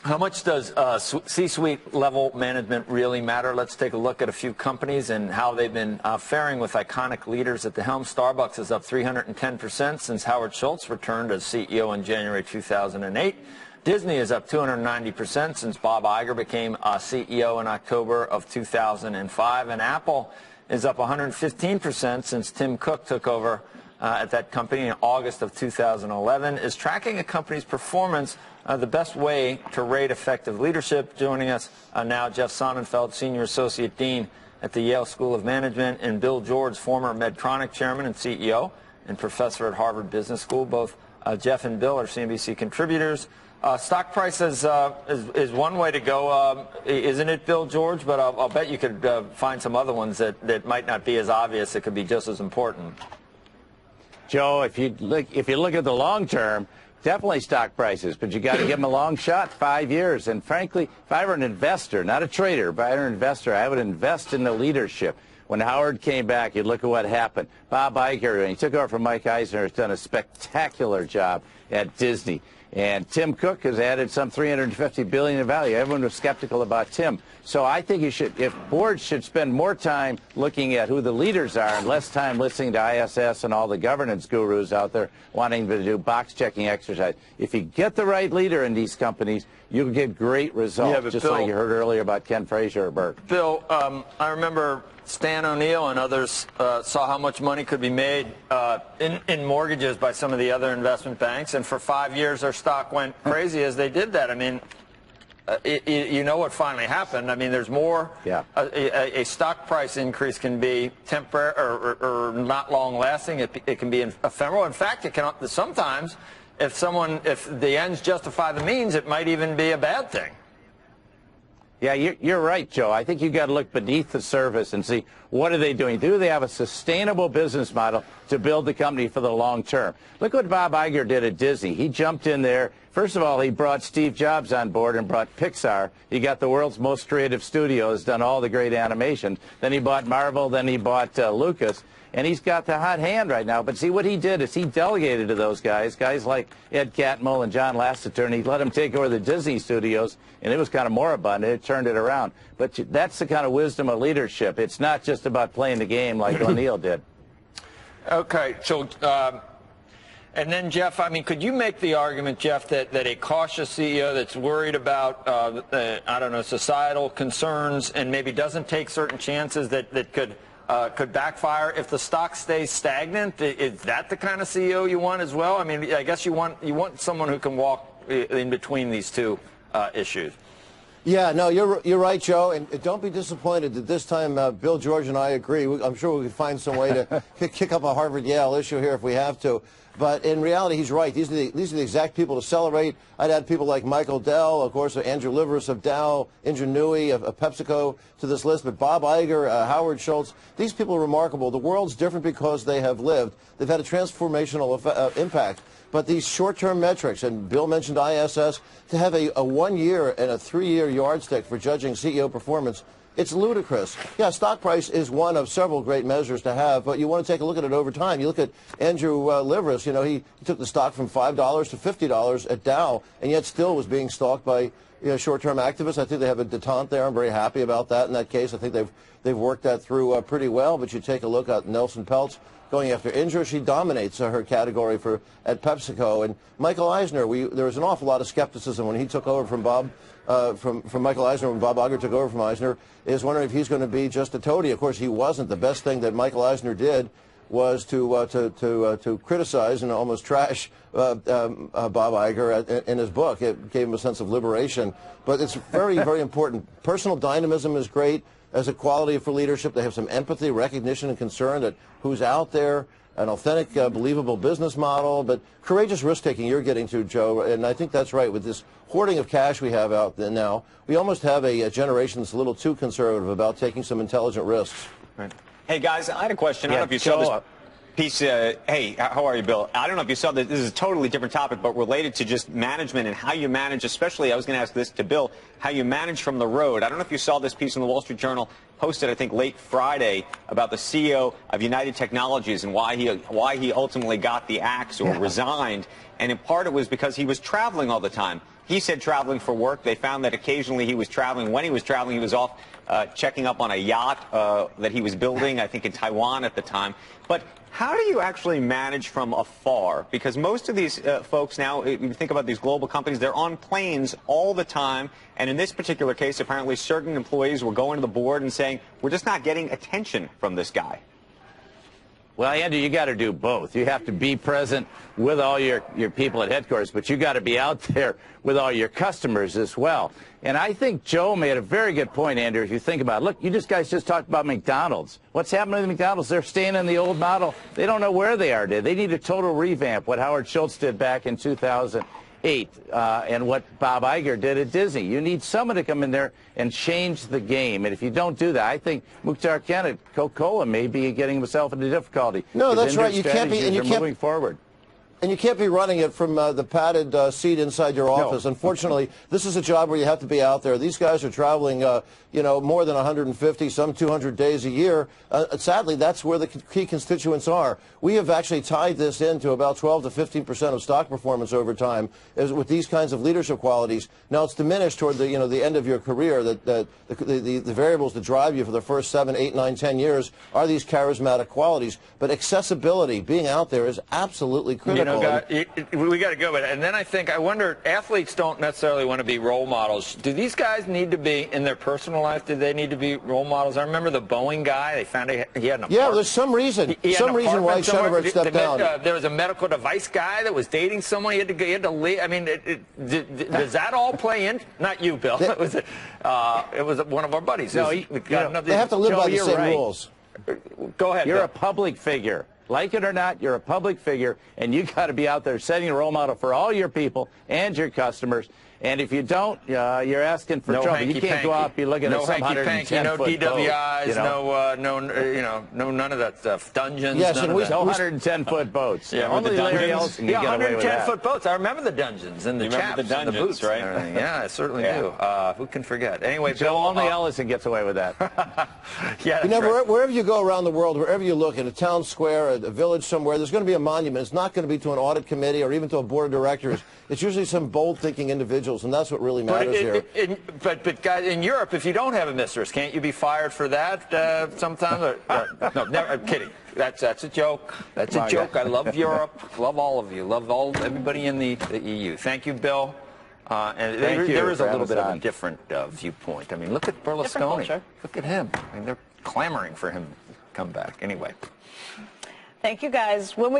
How much does C-suite level management really matter? Let's take a look at a few companies and how they've been faring with iconic leaders at the helm. Starbucks is up 310% since Howard Schultz returned as CEO in January 2008. Disney is up 290% since Bob Iger became CEO in October of 2005. And Apple is up 115% since Tim Cook took over at that company in August of 2011. Is tracking a company's performance the best way to rate effective leadership? Joining us now, Jeff Sonnenfeld, Senior Associate Dean at the Yale School of Management, and Bill George, former Medtronic Chairman and CEO and Professor at Harvard Business School. Both Jeff and Bill are CNBC contributors. Stock price is one way to go, isn't it, Bill George? But I'll bet you could find some other ones that might not be as obvious. That could be just as important. Joe, if you look at the long term, definitely stock prices, but you got to give them a long shot, 5 years. And frankly, if I were an investor, not a trader, if I were an investor, I would invest in the leadership. When Howard came back, you look at what happened. Bob Iger, when he took over from Mike Eisner, has done a spectacular job at Disney. And Tim Cook has added some $350 billion in value. Everyone was skeptical about Tim. So I think if boards should spend more time looking at who the leaders are and less time listening to ISS and all the governance gurus out there wanting to do box-checking exercise. If you get the right leader in these companies, you'll get great results, just like you heard earlier about Ken Frazier at Burke. Bill, I remember Stan O'Neill and others saw how much money could be made in mortgages by some of the other investment banks, and for 5 years their stock went crazy as they did that. I mean, you know what finally happened. I mean, there's more. Yeah. A stock price increase can be temporary or not long-lasting. It can be ephemeral. In fact, it can sometimes, if the ends justify the means, it might even be a bad thing. Yeah, you're right, Joe. I think you've got to look beneath the surface and see what are they doing. Do they have a sustainable business model to build the company for the long term? Look what Bob Iger did at Disney. He jumped in there. First of all, he brought Steve Jobs on board and brought Pixar. He got the world's most creative studio, has done all the great animation. Then he bought Marvel. Then he bought Lucas. And he's got the hot hand right now. But see, what he did is he delegated to those guys like Ed Catmull and John Lasseter, and he let them take over the Disney studios, and it was kind of moribund. It turned it around. But that's the kind of wisdom of leadership. It's not just about playing the game like O'Neill did. Okay, so and then, Jeff, I mean, could you make the argument, Jeff, that a cautious CEO that's worried about, I don't know, societal concerns and maybe doesn't take certain chances that could backfire if the stock stays stagnant? Is that the kind of CEO you want as well? I mean, I guess you want someone who can walk in between these two issues. Yeah, no, you're right, Joe, and don't be disappointed that this time Bill George and I agree. I'm sure we could find some way to kick up a Harvard-Yale issue here if we have to. But in reality, he's right. These are the exact people to celebrate. I'd add people like Michael Dell, of course, Andrew Liveris of Dow, Ingenuity of PepsiCo to this list. But Bob Iger, Howard Schultz, these people are remarkable. The world's different because they have lived. They've had a transformational impact. But these short-term metrics, and Bill mentioned ISS, to have a 1-year and a 3-year yardstick for judging CEO performance, it's ludicrous. Yeah, stock price is one of several great measures to have, but you want to take a look at it over time. You look at Andrew Liveris, you know, he took the stock from $5 to $50 at Dow, and yet still was being stalked by short-term activists. I think they have a detente there. I'm very happy about that in that case. I think they've worked that through pretty well, but you take a look at Nelson Peltz going after Indra. She dominates her category at PepsiCo. And Michael Eisner, there was an awful lot of skepticism when he took over from Michael Eisner, when Bob Iger took over from Eisner, is wondering if he's going to be just a toady. Of course, he wasn't. The best thing that Michael Eisner did was to criticize and almost trash Bob Iger in his book. It gave him a sense of liberation. But it's very, very important. Personal dynamism is great as a quality for leadership. They have some empathy, recognition, and concern that who's out there, an authentic, believable business model, but courageous risk-taking you're getting to, Joe, and I think that's right. With this hoarding of cash we have out there now, we almost have a generation that's a little too conservative about taking some intelligent risks. Right. Hey, guys, I had a question. I don't know if you saw this piece. Hey, how are you, Bill? I don't know if you saw this. This is a totally different topic, but related to just management and how you manage, especially, I was going to ask this to Bill, how you manage from the road. I don't know if you saw this piece in the Wall Street Journal, posted, I think, late Friday, about the CEO of United Technologies and why he ultimately got the axe or resigned. And in part, it was because he was traveling all the time. He said traveling for work. They found that occasionally he was traveling. When he was traveling, he was off checking up on a yacht that he was building, I think in Taiwan at the time. But how do you actually manage from afar? Because most of these folks now, if you think about these global companies, they're on planes all the time. And in this particular case, apparently certain employees were going to the board and saying, we're just not getting attention from this guy. Well, Andrew, you got to do both. You have to be present with all your people at headquarters, but you got to be out there with all your customers as well. And I think Joe made a very good point, Andrew, if you think about it. Look, you guys just talked about McDonald's. What's happening to McDonald's? They're staying in the old model. They don't know where they are. They need a total revamp, what Howard Schultz did back in 2008 and what Bob Iger did at Disney. You need someone to come in there and change the game. And if you don't do that, I think Mukhtar Khan at Coca-Cola may be getting himself into difficulty. No, that's right. You can't be, and you can't moving forward. And you can't be running it from the padded seat inside your office. No. Unfortunately, this is a job where you have to be out there. These guys are traveling, more than 150, some 200 days a year. Sadly, that's where the key constituents are. We have actually tied this into about 12 to 15% of stock performance over time with these kinds of leadership qualities. Now, it's diminished toward the end of your career. The variables that drive you for the first 7, 8, 9, 10 years are these charismatic qualities. But accessibility, being out there, is absolutely critical. We got to go. And then I wonder, athletes don't necessarily want to be role models. Do these guys need to be, in their personal life, do they need to be role models? I remember the Boeing guy. They found he had an apartment. Yeah, there's some reason. Why Schoenberg stepped down. There was a medical device guy that was dating someone. He had to leave. I mean, does that all play in? Not you, Bill. It was one of our buddies. No, they have to live by the same rules. Go ahead. You're Bill. a public figure. Like it or not, you're a public figure, and you got to be out there setting a role model for all your people and your customers. And if you don't, you're asking for trouble. You can't go out and be looking at some 110-foot boat. No DWIs, no none of that stuff. Dungeons, yes, none of that. No 110-foot boats. Yeah, only Larry Ellison can get away with that. 110-foot boats. I remember the dungeons and the chaps the dungeons, and the boots, right? Yeah, I certainly do. Who can forget? Anyway, Bill, only Ellison gets away with that. Yeah, wherever you go around the world, wherever you look, in a town square, a village somewhere, there's going to be a monument. It's not going to be to an audit committee or even to a board of directors. It's usually some bold-thinking individuals, and that's what really matters here. But guys, in Europe, if you don't have a mistress, can't you be fired for that sometimes? No, never. I'm kidding. That's a joke. That's a joke. I love Europe. Love all of you. Love everybody in the EU. Thank you, Bill. And there is a little bit of a different viewpoint. I mean, look at Berlusconi. Look at him. I mean, they're clamoring for him to come back. Anyway. Thank you, guys. When we